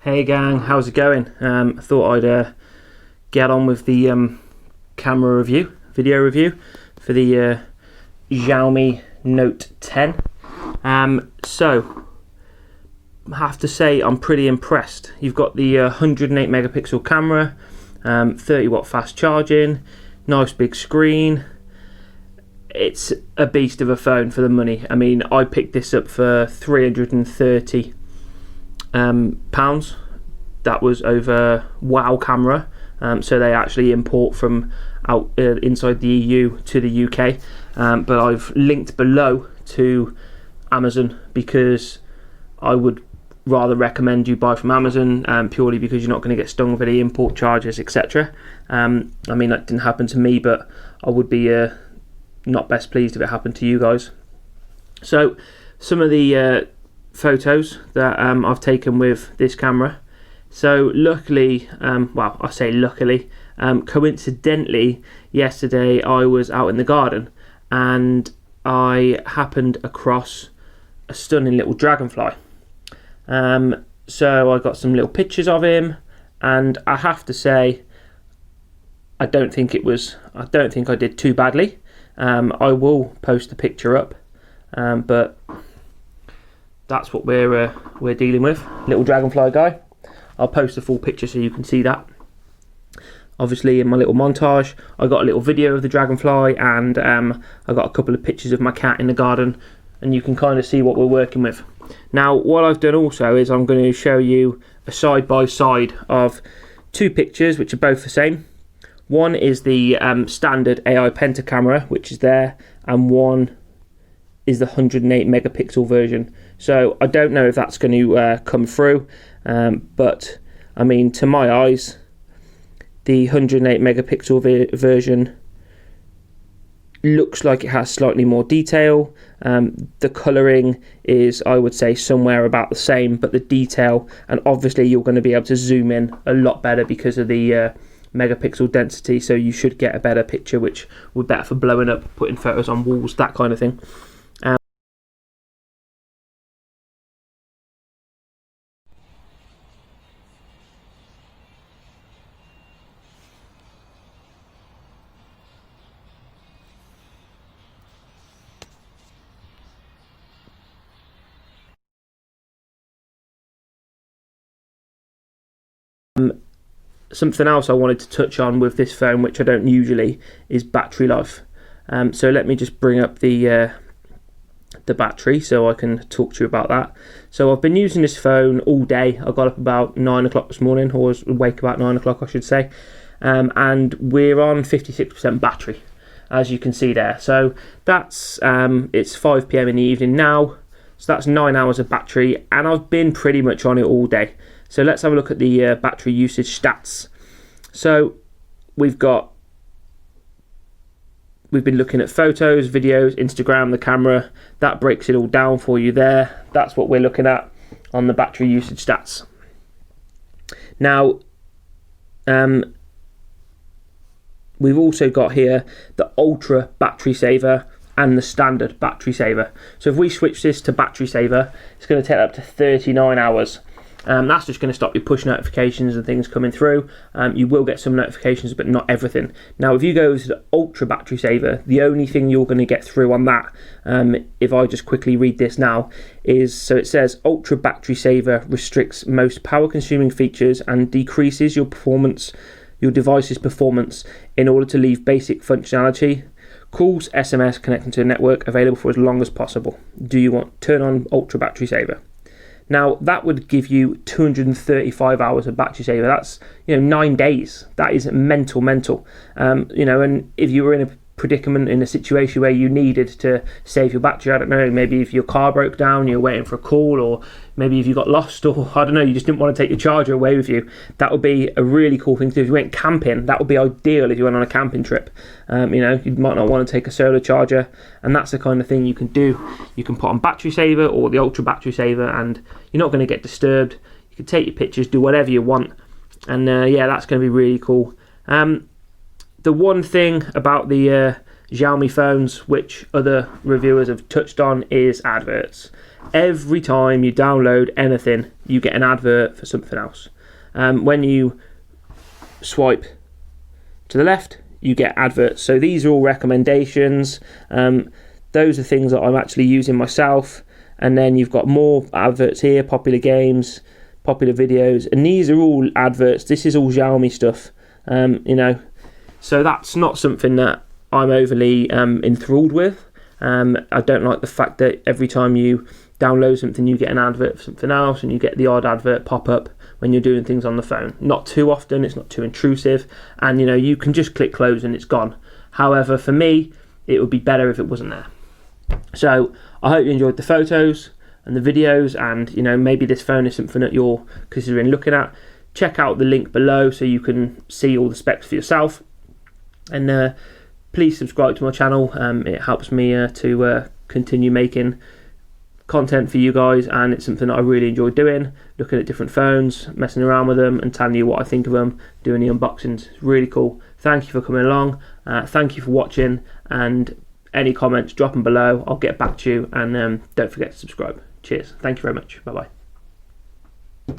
Hey gang, how's it going? I thought I'd get on with the camera review, video review for the Xiaomi Note 10. So I have to say I'm pretty impressed. You've got the 108 megapixel camera, 30 watt fast charging, nice big screen. It's a beast of a phone for the money. I mean, I picked this up for £330. That was over Wow Camera, so they actually import from out inside the EU to the UK, but I've linked below to Amazon because I would rather recommend you buy from Amazon, purely because you're not going to get stung with any import charges, etc. I mean, that didn't happen to me, but I would be not best pleased if it happened to you guys. So some of the photos that I've taken with this camera. So luckily, well, I say luckily, coincidentally, yesterday I was out in the garden and I happened across a stunning little dragonfly. So I got some little pictures of him, and I have to say, I don't think I did too badly. I will post the picture up, but that's what we're dealing with. Little dragonfly guy. I'll post a full picture so you can see that. Obviously, in my little montage, I got a little video of the dragonfly, and I got a couple of pictures of my cat in the garden, and you can kind of see what we're working with. Now, what I've done also is I'm going to show you a side-by-side of two pictures, which are both the same. One is the standard AI Penta camera, which is there, and one is the 108 megapixel version. So I don't know if that's going to come through, but I mean, to my eyes, the 108 megapixel version looks like it has slightly more detail. The colouring is, I would say, somewhere about the same, but the detail, and obviously you're going to be able to zoom in a lot better because of the megapixel density, so you should get a better picture, which would be better for blowing up, putting photos on walls, that kind of thing. Something else I wanted to touch on with this phone, which I don't usually, is battery life. So let me just bring up the battery so I can talk to you about that. So I've been using this phone all day. I got up about 9 o'clock this morning, or was awake about 9 o'clock I should say, and we're on 56% battery, as you can see there. So that's it's 5 PM in the evening now, so that's 9 hours of battery, and I've been pretty much on it all day. So let's have a look at the battery usage stats. So we've been looking at photos, videos, Instagram, the camera. That breaks it all down for you there. That's what we're looking at on the battery usage stats. Now, we've also got here the Ultra battery saver and the standard battery saver. So if we switch this to battery saver, it's going to take up to 39 hours. That's just going to stop your push notifications and things coming through. You will get some notifications, but not everything. Now, if you go to the Ultra battery saver, the only thing you're going to get through on that, if I just quickly read this now, is, so it says Ultra battery saver restricts most power consuming features and decreases your device's performance in order to leave basic functionality. Calls, SMS, connecting to the network available for as long as possible. Do you want turn on Ultra battery saver? Now, that would give you 235 hours of battery saver. That's 9 days. That is mental. And if you were in a predicament, in a situation where you needed to save your battery, I don't know, maybe if your car broke down, you're waiting for a call, or maybe if you got lost, or I don't know, you just didn't want to take your charger away with you, that would be a really cool thing to do. If you went camping, that would be ideal if you went on a camping trip. You might not want to take a solar charger, and that's the kind of thing you can do. You can put on battery saver or the Ultra battery saver, and you're not going to get disturbed. You can take your pictures, do whatever you want, and yeah, that's going to be really cool. The one thing about the Xiaomi phones, which other reviewers have touched on, is adverts. Every time you download anything, you get an advert for something else. When you swipe to the left, you get adverts. So these are all recommendations. Those are things that I'm actually using myself. And then you've got more adverts here, popular games, popular videos, and these are all adverts. This is all Xiaomi stuff, so that's not something that I'm overly enthralled with. I don't like the fact that every time you download something, you get an advert for something else, and you get the odd advert pop up when you're doing things on the phone. Not too often, it's not too intrusive, and you can just click close and it's gone. However, for me, it would be better if it wasn't there. So I hope you enjoyed the photos and the videos, and maybe this phone is something that you're considering looking at. Check out the link below so you can see all the specs for yourself, and please subscribe to my channel. It helps me to continue making content for you guys, and it's something that I really enjoy doing, looking at different phones, messing around with them and telling you what I think of them, doing the unboxings. It's really cool. Thank you for coming along, thank you for watching, and any comments, drop them below. I'll get back to you, and don't forget to subscribe. Cheers. Thank you very much. Bye bye.